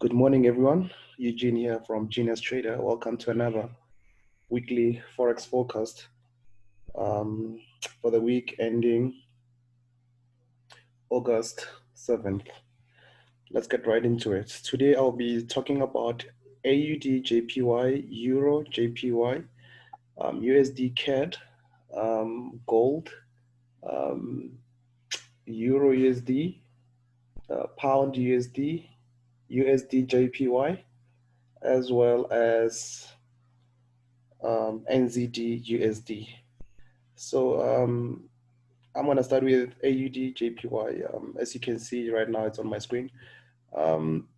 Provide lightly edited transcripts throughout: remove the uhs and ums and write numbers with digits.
Good morning, everyone. Eugene here from Genius Trader. Welcome to another weekly Forex forecast um, for the week ending August 7th. Let's get right into it. Today, I'll be talking about AUD JPY, Euro JPY, USD CAD, gold, um, Euro USD, Pound USD, USD JPY, as well as NZD USD. So I'm gonna start with AUD JPY. As you can see right now, it's on my screen. Um,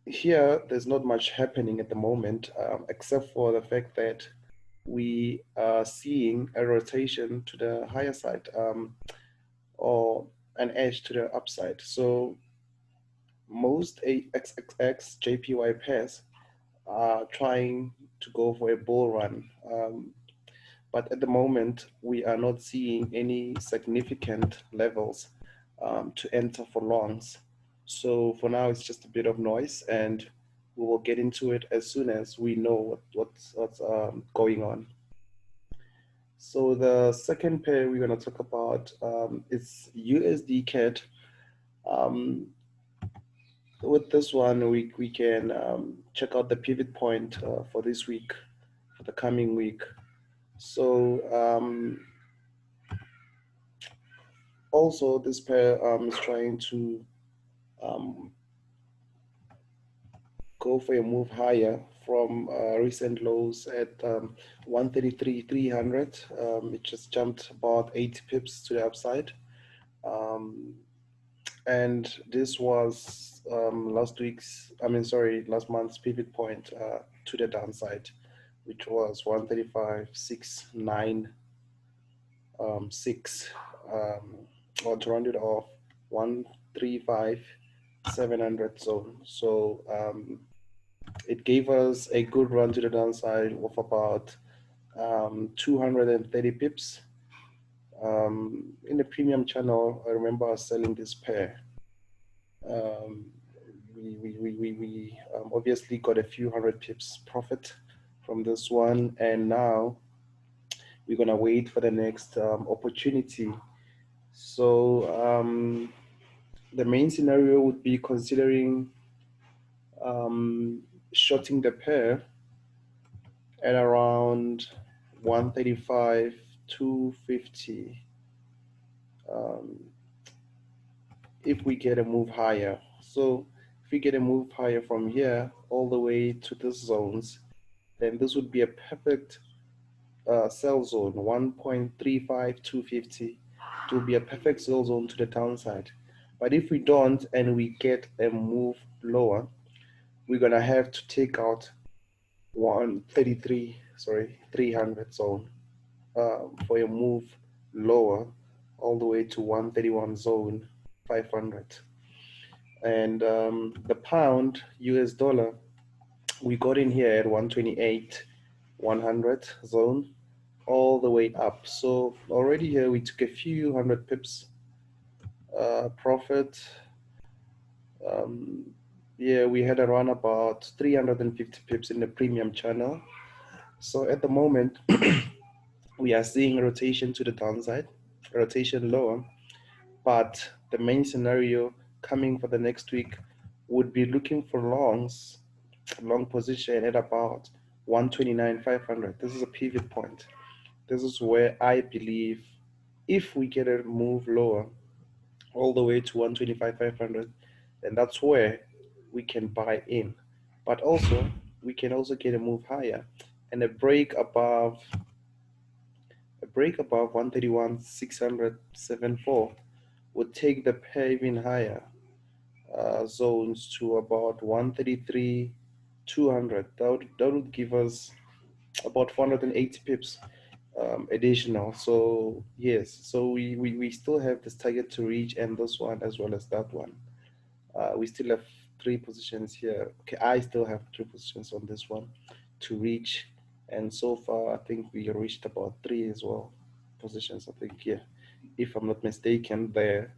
Here, there's not much happening at the moment, except for the fact that we are seeing a rotation to the higher side, or an edge to the upside. So most XXX JPY pairs are trying to go for a bull run. But at the moment, we are not seeing any significant levels to enter for longs. So for now, it's just a bit of noise, and we will get into it as soon as we know what's going on. So the second pair we're going to talk about is USD CAD. Um, with this one, we can check out the pivot point for this week, for the coming week. So also, this pair is trying to um, go for a move higher from recent lows at 133,300. It just jumped about 80 pips to the upside. And this was last month's pivot point to the downside, which was 135,696, or to round it off, 135,700 zone. So it gave us a good run to the downside of about 230 pips. In the premium channel, I remember selling this pair. We obviously got a few hundred pips profit from this one, and now we're gonna wait for the next opportunity. So the main scenario would be considering shorting the pair at around 135, 250. If we get a move higher. So if we get a move higher from here all the way to these zones, then this would be a perfect sell zone, 1.35, 250. It will be a perfect sell zone to the downside. But if we don't and we get a move lower, we're gonna have to take out 300 zone for a move lower all the way to 131 zone 500. And the pound US dollar, we got in here at 128 100 zone all the way up. So already here we took a few hundred pips profit. Yeah, we had around about 350 pips in the premium channel. So at the moment, we are seeing a rotation to the downside, rotation lower, but the main scenario coming for the next week would be looking for long position at about 129,500. This is a pivot point. This is where I believe if we get a move lower all the way to 125,500, then that's where we can buy in. But also, we can also get a move higher, and a break above 131,674 would take the pair even higher, zones to about 133 200. That would give us about 480 pips additional. So yes, so we still have this target to reach, and this one as well as that one. We still have three positions here. Okay, I still have three positions on this one to reach, and so far I think we reached about three as well positions, I think, yeah, if I'm not mistaken there.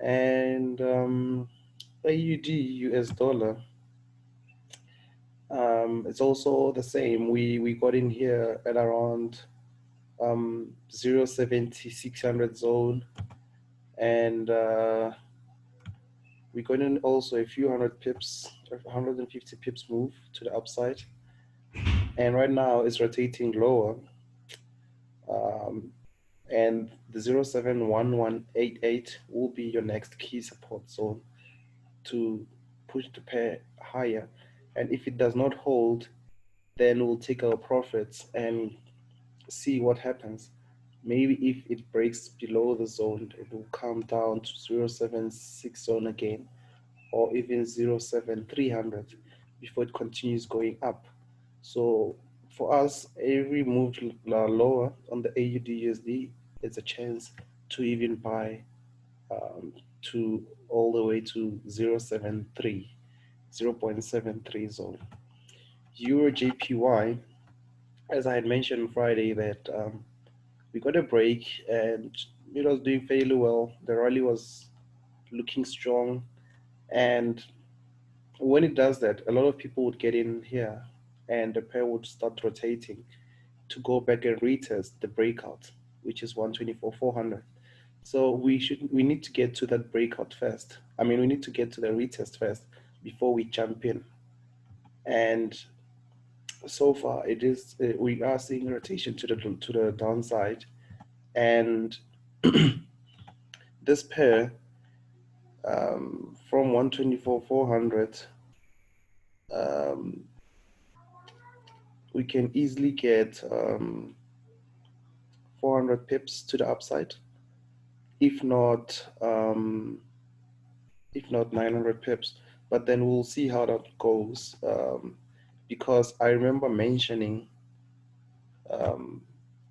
And AUD US dollar. It's also the same. We got in here at around 070 600 zone, and we got in also a few hundred pips, 150 pips move to the upside, and right now it's rotating lower. Um, and the 071188 will be your next key support zone to push the pair higher. And if it does not hold, then we'll take our profits and see what happens. Maybe if it breaks below the zone, it will come down to 076 zone again, or even 07300 before it continues going up. So for us, every move lower on the AUD USD is a chance to even buy to all the way to 0.73 zone. Euro JPY, as I had mentioned on Friday, that we got a break and it was doing fairly well. The rally was looking strong, and when it does that, a lot of people would get in here and the pair would start rotating to go back and retest the breakout, which is 124,400. So we need to get to that breakout first. I mean, we need to get to the retest first before we jump in. And so far, it is we are seeing rotation to the downside, and this pair from 124,400, um, we can easily get 400 pips to the upside, if not um, if not 900 pips. But then we'll see how that goes, because I remember mentioning, um,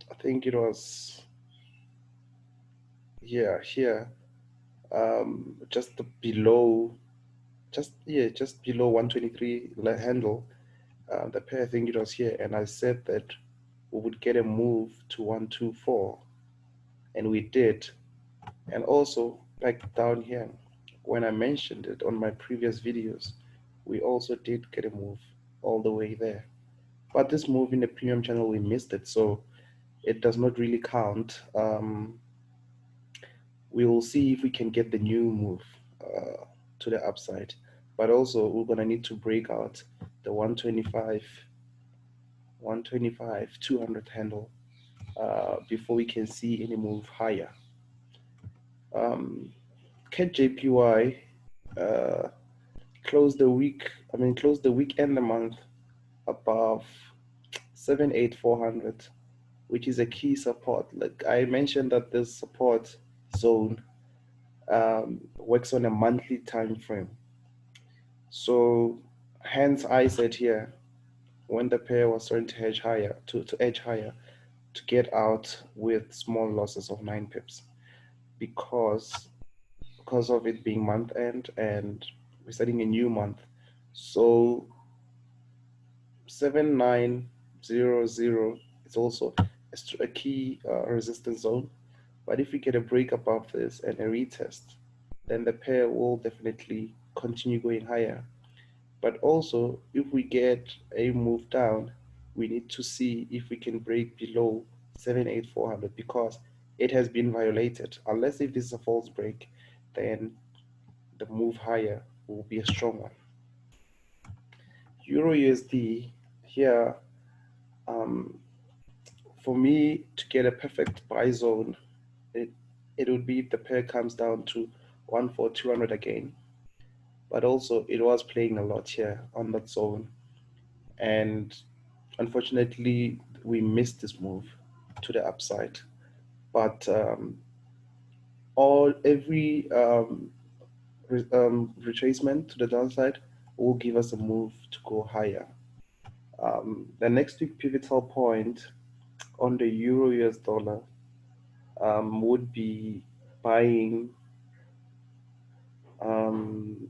I think it was here, just below, just below 123 handle, the pair. I think it was here, and I said that we would get a move to 124, and we did. And also back down here, when I mentioned it on my previous videos, we also did get a move all the way there. But this move in the premium channel, we missed it, so it does not really count. We will see if we can get the new move to the upside. But also, we're gonna need to break out the 125, 200 handle before we can see any move higher. Um, CAD JPY uh, closed the week and the month above 78400, which is a key support. Like I mentioned, that this support zone works on a monthly time frame. So hence I said here, when the pair was starting to hedge higher, to edge higher, to get out with small losses of 9 pips, because of it being month end and we're starting a new month. So 7900 is also a key resistance zone. But if we get a break above this and a retest, then the pair will definitely continue going higher. But also, if we get a move down, we need to see if we can break below 78400, because it has been violated. Unless if this is a false break, then the move higher will be a strong one. Euro USD here, um, for me to get a perfect buy zone, it it would be if the pair comes down to 14200 again. But also, it was playing a lot here on that zone, and unfortunately, we missed this move to the upside. But all every retracement to the downside will give us a move to go higher. The next big pivotal point on the euro US dollar would be buying um,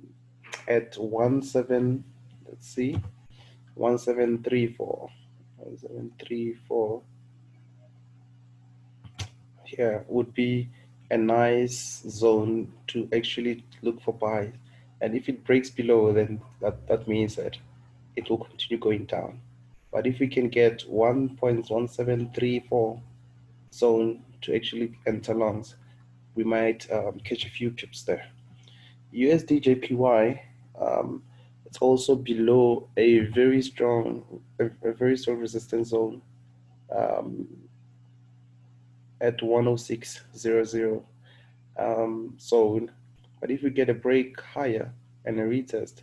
at 17. Let's see, 1734. 1734 here would be a nice zone to actually look for buys. And if it breaks below, then that means that it will continue going down. But if we can get 1.1734 zone to actually enter longs, we might catch a few pips there. USD JPY, it's also below a very strong resistance zone at 106.00 zone. But if we get a break higher and a retest,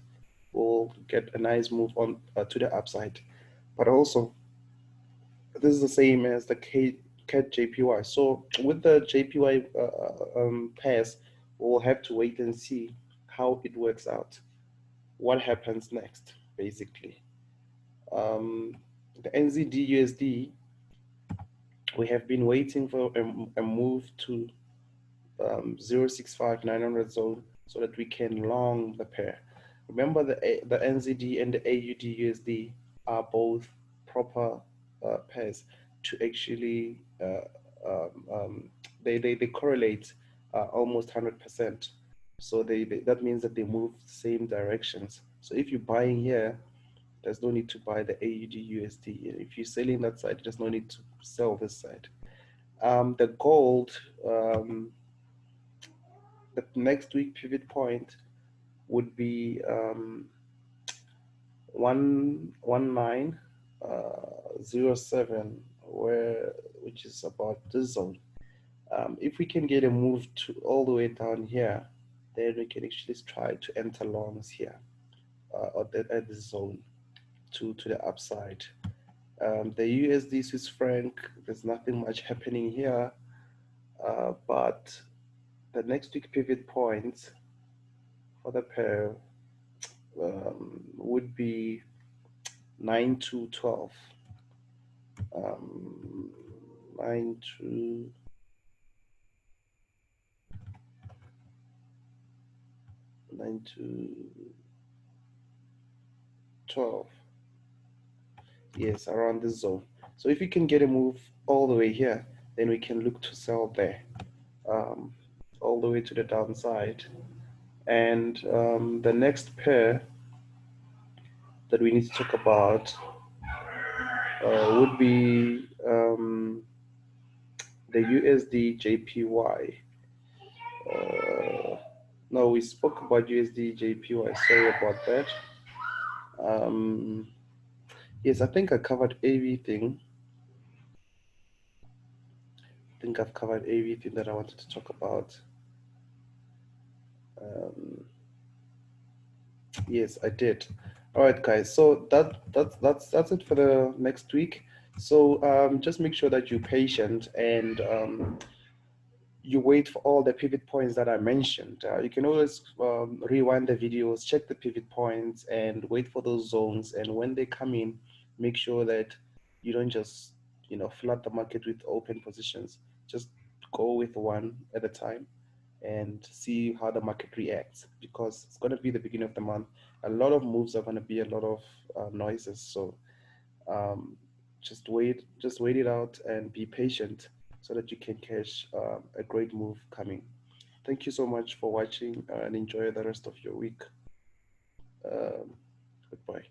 we'll get a nice move on to the upside. But also, this is the same as the CAD JPY. So with the JPY pairs, we'll have to wait and see how it works out. What happens next, basically. The NZD USD, we have been waiting for a move to 0.65900 zone so that we can long the pair. Remember, the NZD and the AUD USD are both proper pairs to actually they correlate almost 100%. So that means that they move the same directions. So if you're buying here, there's no need to buy the AUD USD. If you're selling that side, there's no need to sell this side. The gold, the next week pivot point would be 11907, which is about this zone. If we can get a move to all the way down here, then we can actually try to enter longs here at this zone to the upside. The USD Swiss franc, there's nothing much happening here, but the next week pivot points for the pair would be 9 to 12. 9 to 12. Yes, around this zone. So if we can get a move all the way here, then we can look to sell there, all the way to the downside. And the next pair that we need to talk about would be the USD JPY. No, we spoke about USD JPY. Sorry about that. Yes, I think I covered everything. I think I've covered everything that I wanted to talk about. Yes, I did. All right, guys. So that's it for the next week. So just make sure that you're patient and you wait for all the pivot points that I mentioned. You can always rewind the videos, check the pivot points, and wait for those zones. And when they come in, make sure that you don't just flood the market with open positions. Just go with one at a time and see how the market reacts, because it's going to be the beginning of the month. A lot of moves are going to be a lot of noises. So um, just wait it out and be patient so that you can catch a great move coming. Thank you so much for watching and enjoy the rest of your week. Goodbye.